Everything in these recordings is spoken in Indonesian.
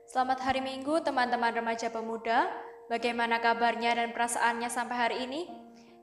Selamat hari Minggu teman-teman remaja pemuda. Bagaimana kabarnya dan perasaannya sampai hari ini?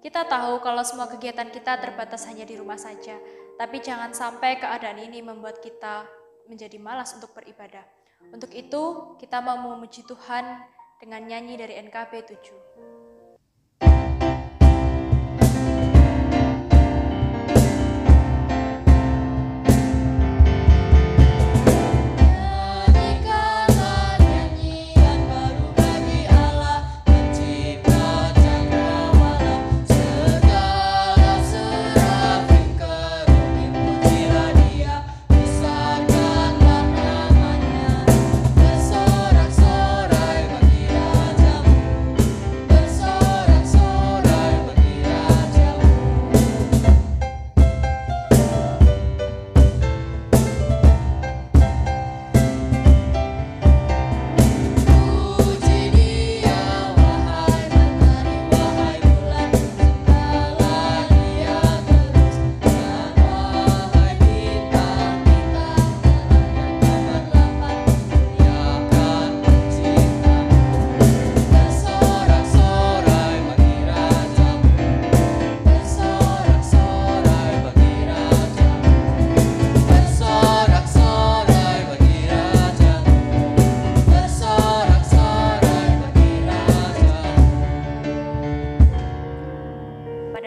Kita tahu kalau semua kegiatan kita terbatas hanya di rumah saja. Tapi jangan sampai keadaan ini membuat kita menjadi malas untuk beribadah. Untuk itu, kita mau memuji Tuhan dengan nyanyi dari NKB 7.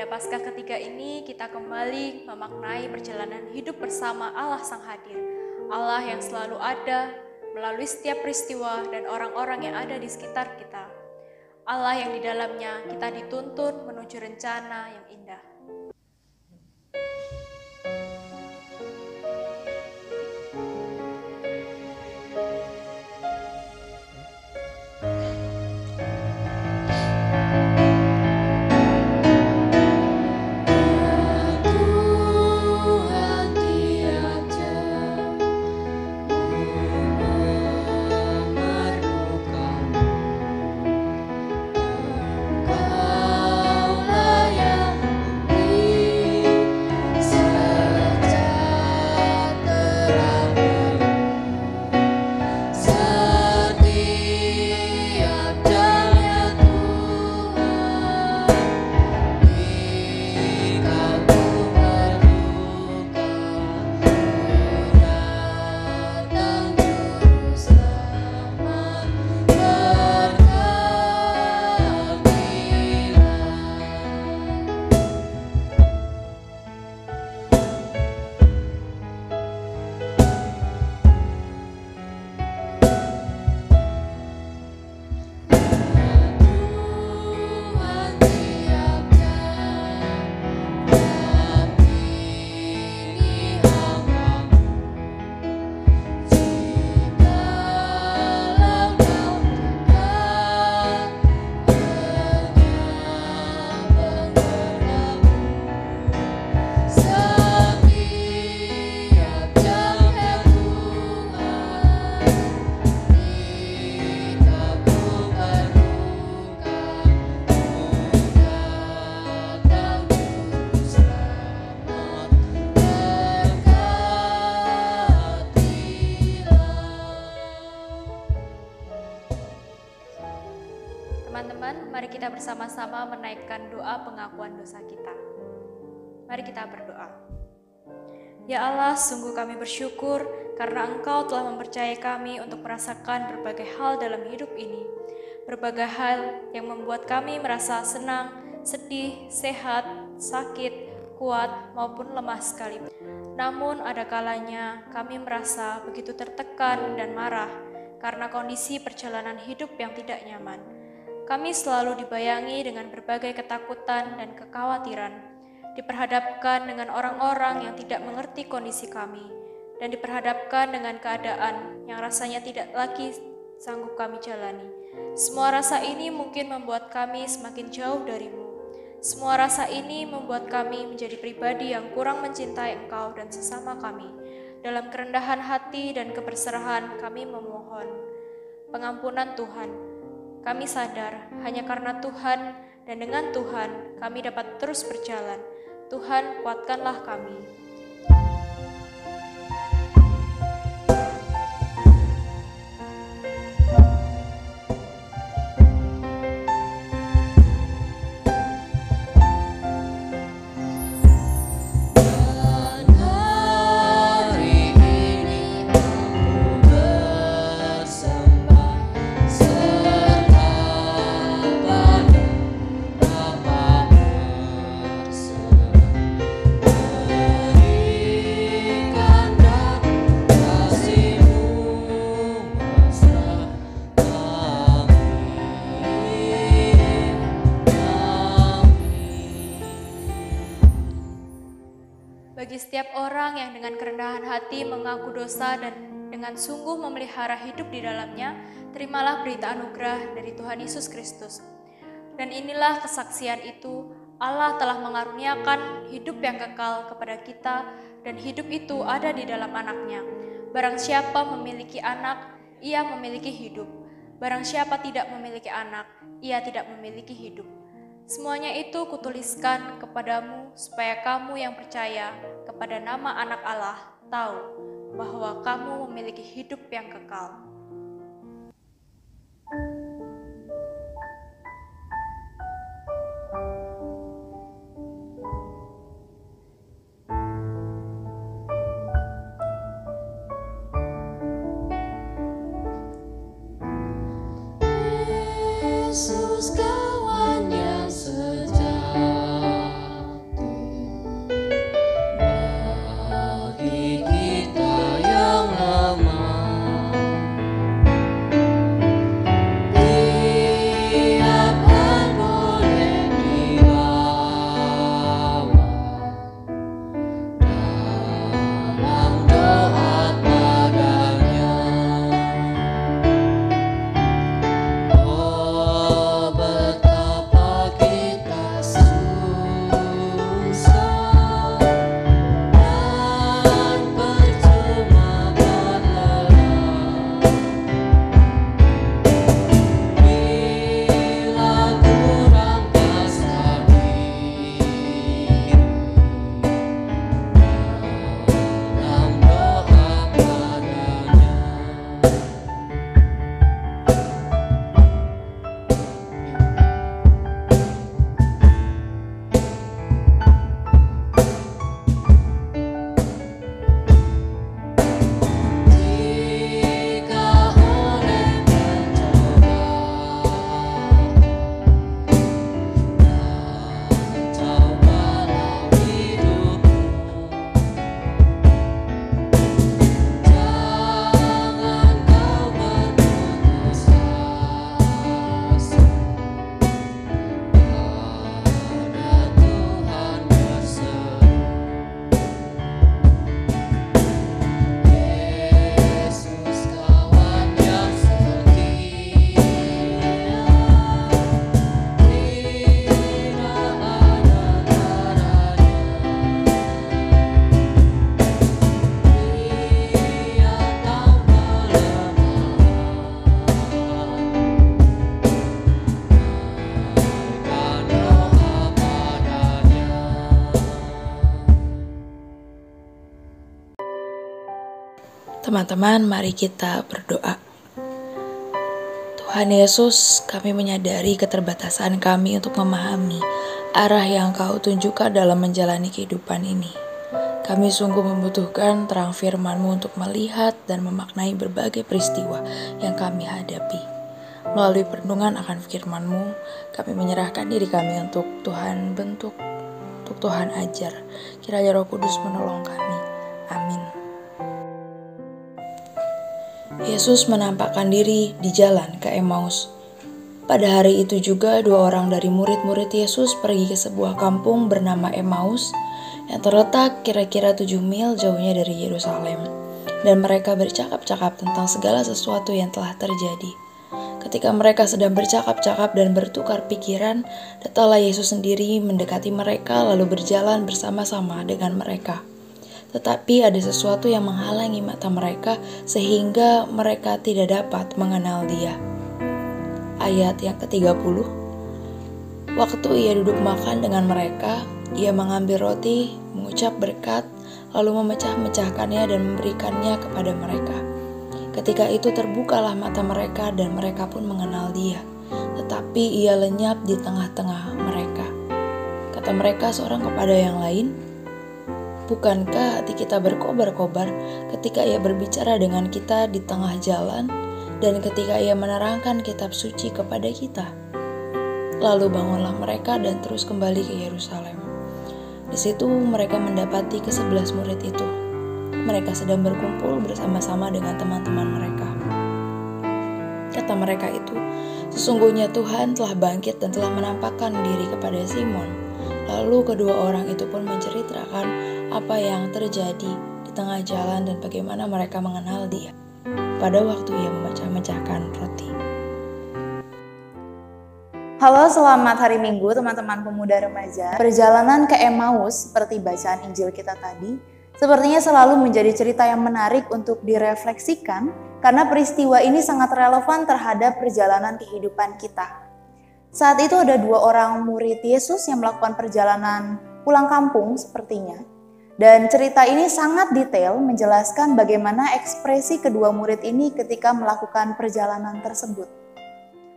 Paskah ketiga ini kita kembali memaknai perjalanan hidup bersama Allah Sang Hadir. Allah yang selalu ada melalui setiap peristiwa dan orang-orang yang ada di sekitar kita. Allah yang di dalamnya kita dituntun menuju rencana yang indah. Teman-teman, mari kita bersama-sama menaikkan doa pengakuan dosa kita. Mari kita berdoa. Ya Allah, sungguh kami bersyukur karena Engkau telah mempercayai kami untuk merasakan berbagai hal dalam hidup ini. Berbagai hal yang membuat kami merasa senang, sedih, sehat, sakit, kuat, maupun lemah sekalipun. Namun ada kalanya kami merasa begitu tertekan dan marah karena kondisi perjalanan hidup yang tidak nyaman. Kami selalu dibayangi dengan berbagai ketakutan dan kekhawatiran, diperhadapkan dengan orang-orang yang tidak mengerti kondisi kami, dan diperhadapkan dengan keadaan yang rasanya tidak lagi sanggup kami jalani. Semua rasa ini mungkin membuat kami semakin jauh darimu. Semua rasa ini membuat kami menjadi pribadi yang kurang mencintai Engkau dan sesama kami. Dalam kerendahan hati dan keberserahan kami memohon pengampunan Tuhan. Kami sadar hanya karena Tuhan dan dengan Tuhan kami dapat terus berjalan. Tuhan, kuatkanlah kami. Bagi setiap orang yang dengan kerendahan hati mengaku dosa dan dengan sungguh memelihara hidup di dalamnya, terimalah berita anugerah dari Tuhan Yesus Kristus. Dan inilah kesaksian itu, Allah telah mengaruniakan hidup yang kekal kepada kita, dan hidup itu ada di dalam Anak-Nya. Barang siapa memiliki anak, ia memiliki hidup. Barang siapa tidak memiliki anak, ia tidak memiliki hidup. Semuanya itu kutuliskan kepadamu supaya kamu yang percaya kepada nama Anak Allah tahu bahwa kamu memiliki hidup yang kekal. Yesus kawan yang sejati, bagi kita yang lemah, tiap hal boleh dibawa dalam doa padanya. Oh, betapa kita susah dan percuma berlelah bila kurang pasrah diri dalam doa padanya. Jika oleh mencobaan cobalah hidupmu, jangan kau berputus asa, pada Tuhan berseru. Yesus kawan yang setia, tidak ada tandanya. Dia tanpa lemah, doa padanya. Teman-teman, mari kita berdoa. Tuhan Yesus, kami menyadari keterbatasan kami untuk memahami arah yang Kau tunjukkan dalam menjalani kehidupan ini. Kami sungguh membutuhkan terang firman-Mu untuk melihat dan memaknai berbagai peristiwa yang kami hadapi. Melalui perenungan akan firman-Mu, kami menyerahkan diri kami untuk Tuhan bentuk, untuk Tuhan ajar. Kiranya Roh Kudus menolong kami. Amin. Yesus menampakkan diri di jalan ke Emmaus. Pada hari itu juga 2 orang dari murid-murid Yesus pergi ke sebuah kampung bernama Emmaus yang terletak kira-kira 7 mil jauhnya dari Yerusalem. Dan mereka bercakap-cakap tentang segala sesuatu yang telah terjadi. Ketika mereka sedang bercakap-cakap dan bertukar pikiran, datanglah Yesus sendiri mendekati mereka lalu berjalan bersama-sama dengan mereka. Tetapi ada sesuatu yang menghalangi mata mereka sehingga mereka tidak dapat mengenal Dia. Ayat yang ke-30. Waktu Ia duduk makan dengan mereka, Ia mengambil roti, mengucap berkat, lalu memecah-mecahkannya dan memberikannya kepada mereka. Ketika itu terbukalah mata mereka dan mereka pun mengenal Dia. Tetapi Ia lenyap di tengah-tengah mereka. Kata mereka seorang kepada yang lain, "Bukankah hati kita berkobar-kobar ketika Ia berbicara dengan kita di tengah jalan dan ketika Ia menerangkan kitab suci kepada kita?" Lalu bangunlah mereka dan terus kembali ke Yerusalem. Di situ mereka mendapati ke-11 murid itu. Mereka sedang berkumpul bersama-sama dengan teman-teman mereka. Kata mereka itu, "Sesungguhnya Tuhan telah bangkit dan telah menampakkan diri kepada Simon." Lalu kedua orang itu pun menceritakan apa yang terjadi di tengah jalan dan bagaimana mereka mengenal Dia pada waktu Ia memecah-mecahkan roti. Halo, selamat hari Minggu teman-teman pemuda remaja. Perjalanan ke Emmaus seperti bacaan Injil kita tadi, sepertinya selalu menjadi cerita yang menarik untuk direfleksikan karena peristiwa ini sangat relevan terhadap perjalanan kehidupan kita. Saat itu ada 2 orang murid Yesus yang melakukan perjalanan pulang kampung sepertinya. Dan cerita ini sangat detail menjelaskan bagaimana ekspresi kedua murid ini ketika melakukan perjalanan tersebut.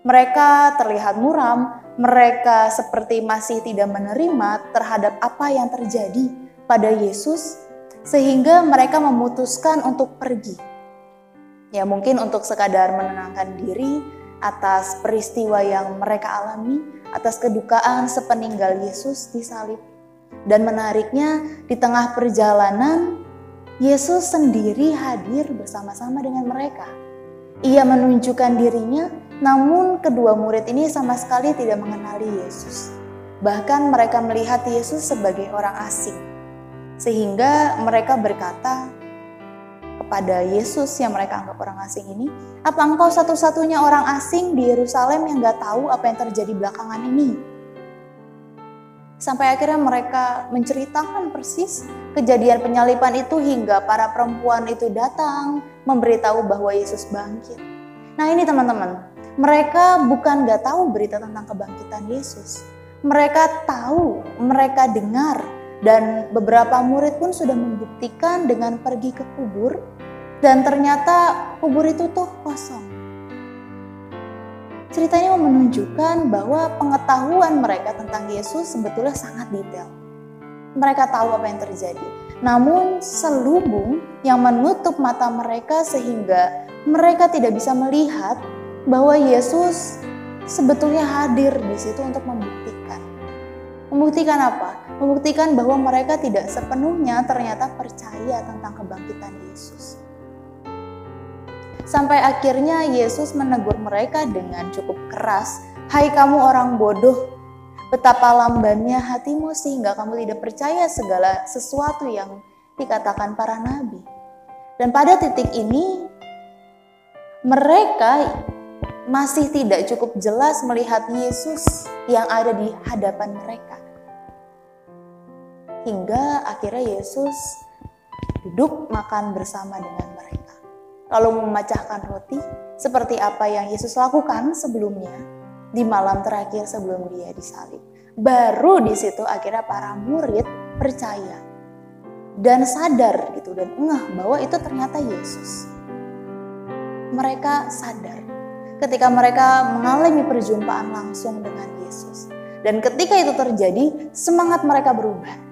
Mereka terlihat muram, mereka seperti masih tidak menerima terhadap apa yang terjadi pada Yesus, sehingga mereka memutuskan untuk pergi. Ya mungkin untuk sekadar menenangkan diri atas peristiwa yang mereka alami, atas kedukaan sepeninggal Yesus disalib. Dan menariknya di tengah perjalanan, Yesus sendiri hadir bersama-sama dengan mereka. Ia menunjukkan dirinya, namun kedua murid ini sama sekali tidak mengenali Yesus. Bahkan mereka melihat Yesus sebagai orang asing. Sehingga mereka berkata kepada Yesus yang mereka anggap orang asing ini, "Apa engkau satu-satunya orang asing di Yerusalem yang gak tahu apa yang terjadi belakangan ini?" Sampai akhirnya mereka menceritakan persis kejadian penyaliban itu hingga para perempuan itu datang memberitahu bahwa Yesus bangkit. Nah ini teman-teman, mereka bukan gak tahu berita tentang kebangkitan Yesus. Mereka tahu, mereka dengar, dan beberapa murid pun sudah membuktikan dengan pergi ke kubur, dan ternyata kubur itu tuh kosong. Cerita ini menunjukkan bahwa pengetahuan mereka tentang Yesus sebetulnya sangat detail. Mereka tahu apa yang terjadi. Namun selubung yang menutup mata mereka sehingga mereka tidak bisa melihat bahwa Yesus sebetulnya hadir di situ untuk membuktikan. Membuktikan apa? Membuktikan bahwa mereka tidak sepenuhnya ternyata percaya tentang kebangkitan Yesus. Sampai akhirnya Yesus menegur mereka dengan cukup keras, "Hai kamu orang bodoh, betapa lambannya hatimu sehingga kamu tidak percaya segala sesuatu yang dikatakan para nabi." Dan pada titik ini, mereka masih tidak cukup jelas melihat Yesus yang ada di hadapan mereka. Hingga akhirnya Yesus duduk makan bersama dengan mereka. Lalu memecahkan roti seperti apa yang Yesus lakukan sebelumnya di malam terakhir sebelum Dia disalib. Baru di situ akhirnya para murid percaya dan sadar gitu dan ngeh bahwa itu ternyata Yesus. Mereka sadar ketika mereka mengalami perjumpaan langsung dengan Yesus. Dan ketika itu terjadi, semangat mereka berubah.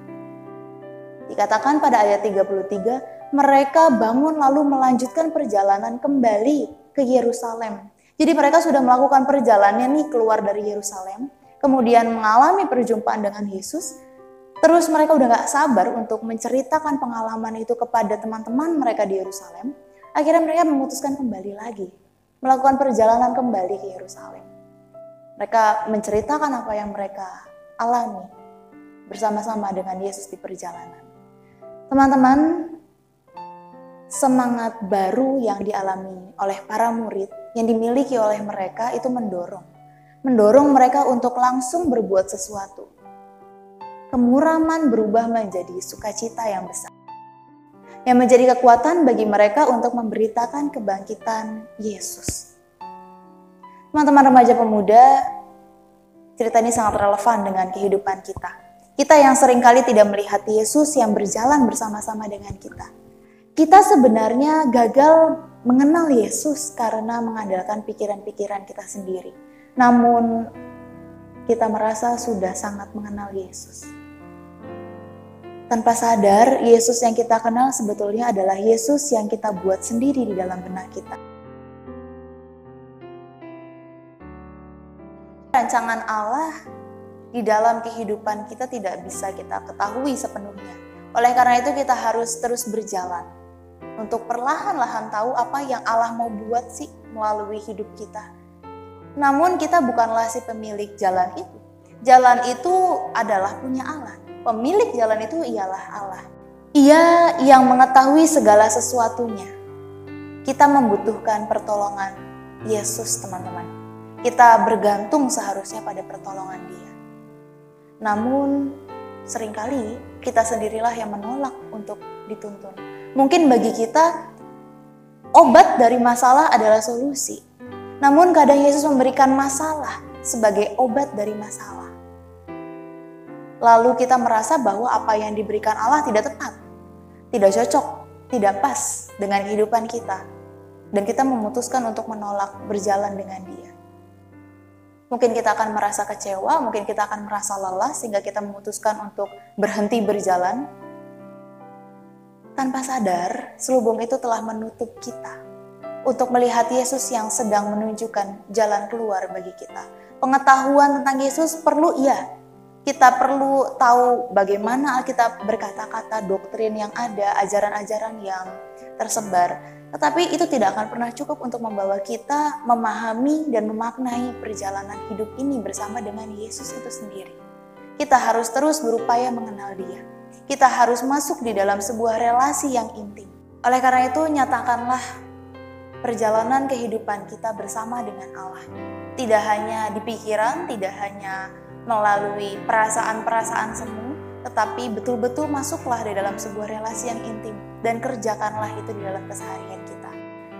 Dikatakan pada ayat 33, mereka bangun lalu melanjutkan perjalanan kembali ke Yerusalem. Jadi mereka sudah melakukan perjalanan nih keluar dari Yerusalem, kemudian mengalami perjumpaan dengan Yesus. Terus mereka udah gak sabar untuk menceritakan pengalaman itu kepada teman-teman mereka di Yerusalem. Akhirnya mereka memutuskan kembali lagi, melakukan perjalanan kembali ke Yerusalem. Mereka menceritakan apa yang mereka alami bersama-sama dengan Yesus di perjalanan. Teman-teman, semangat baru yang dialami oleh para murid, yang dimiliki oleh mereka itu mendorong mereka untuk langsung berbuat sesuatu. Kemuraman berubah menjadi sukacita yang besar, yang menjadi kekuatan bagi mereka untuk memberitakan kebangkitan Yesus. Teman-teman remaja pemuda, cerita ini sangat relevan dengan kehidupan kita. Kita yang seringkali tidak melihat Yesus yang berjalan bersama-sama dengan kita. Kita sebenarnya gagal mengenal Yesus karena mengandalkan pikiran-pikiran kita sendiri. Namun, kita merasa sudah sangat mengenal Yesus. Tanpa sadar, Yesus yang kita kenal sebetulnya adalah Yesus yang kita buat sendiri di dalam benak kita. Rancangan Allah di dalam kehidupan kita tidak bisa kita ketahui sepenuhnya. Oleh karena itu kita harus terus berjalan untuk perlahan-lahan tahu apa yang Allah mau buat sih melalui hidup kita. Namun kita bukanlah si pemilik jalan itu. Jalan itu adalah punya Allah. Pemilik jalan itu ialah Allah. Ia yang mengetahui segala sesuatunya. Kita membutuhkan pertolongan Yesus, teman-teman. Kita bergantung seharusnya pada pertolongan Dia. Namun, seringkali kita sendirilah yang menolak untuk dituntun. Mungkin bagi kita, obat dari masalah adalah solusi. Namun kadang Yesus memberikan masalah sebagai obat dari masalah. Lalu kita merasa bahwa apa yang diberikan Allah tidak tepat, tidak cocok, tidak pas dengan kehidupan kita. Dan kita memutuskan untuk menolak berjalan dengan Dia. Mungkin kita akan merasa kecewa, mungkin kita akan merasa lelah sehingga kita memutuskan untuk berhenti berjalan. Tanpa sadar, selubung itu telah menutup kita untuk melihat Yesus yang sedang menunjukkan jalan keluar bagi kita. Pengetahuan tentang Yesus perlu, kita perlu tahu bagaimana Alkitab berkata-kata, doktrin yang ada, ajaran-ajaran yang tersebar. Tetapi itu tidak akan pernah cukup untuk membawa kita memahami dan memaknai perjalanan hidup ini bersama dengan Yesus itu sendiri. Kita harus terus berupaya mengenal Dia. Kita harus masuk di dalam sebuah relasi yang intim. Oleh karena itu, nyatakanlah perjalanan kehidupan kita bersama dengan Allah. Tidak hanya di pikiran, tidak hanya melalui perasaan-perasaan semu, tetapi betul-betul masuklah di dalam sebuah relasi yang intim dan kerjakanlah itu di dalam keseharian kita.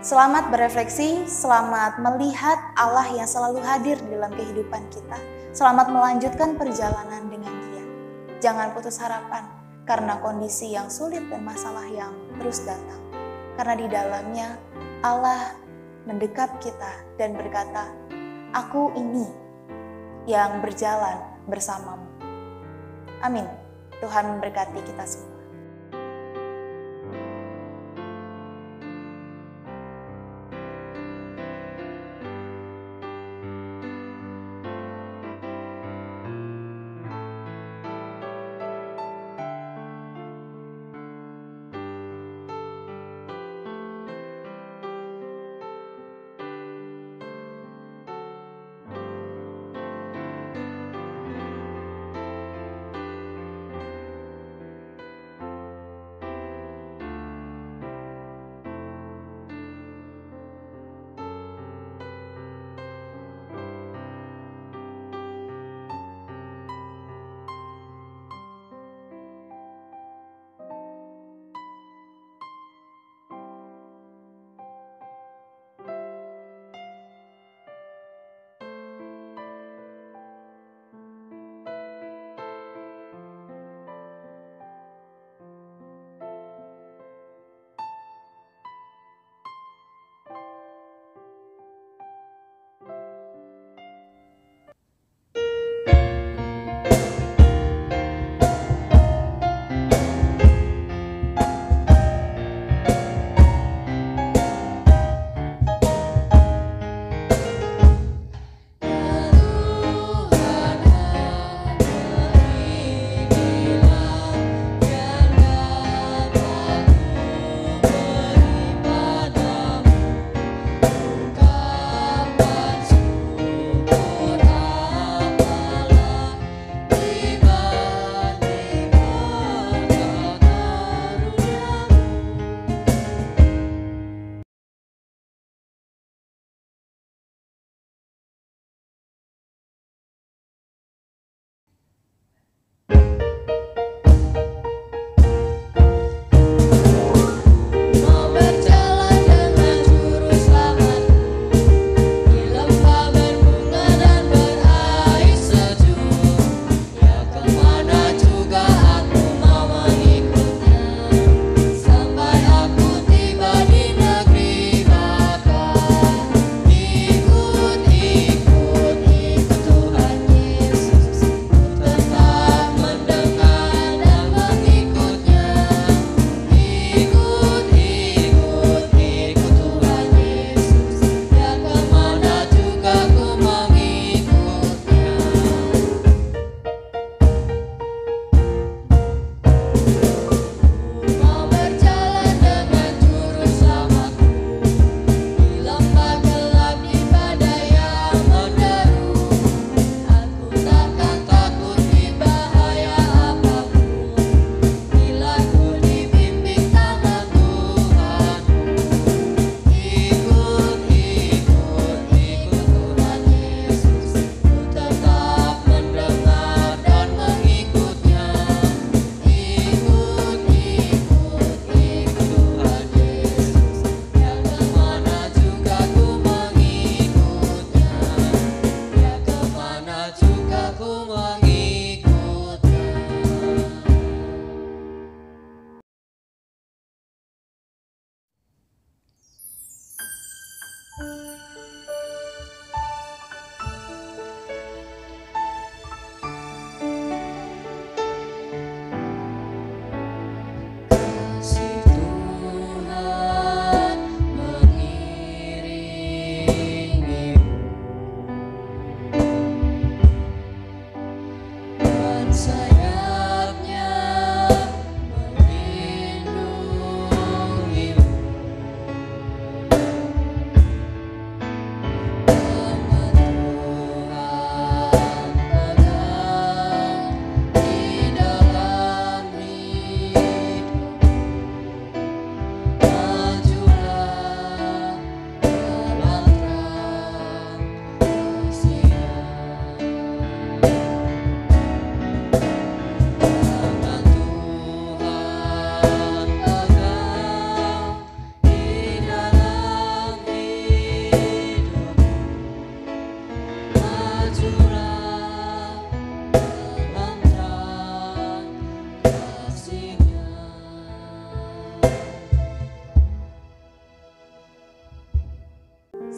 Selamat berefleksi, selamat melihat Allah yang selalu hadir di dalam kehidupan kita. Selamat melanjutkan perjalanan dengan Dia. Jangan putus harapan karena kondisi yang sulit dan masalah yang terus datang. Karena di dalamnya Allah mendekap kita dan berkata, "Aku ini yang berjalan bersamamu." Amin. Tuhan memberkati kita semua.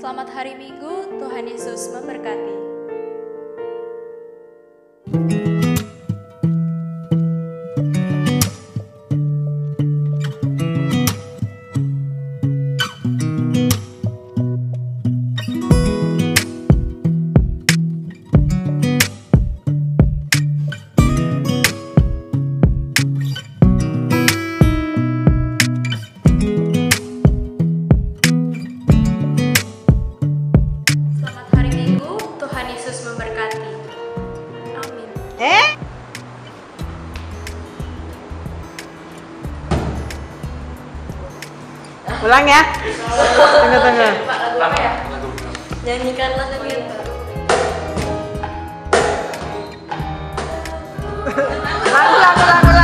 Selamat hari Minggu, Tuhan Yesus memberkati. Selamat hari Minggu, Tuhan Yesus memberkati. Amin. Ulang ya. Tunggu. Lagu apa ya? Nyanyikan lagu yang baru. Lagu.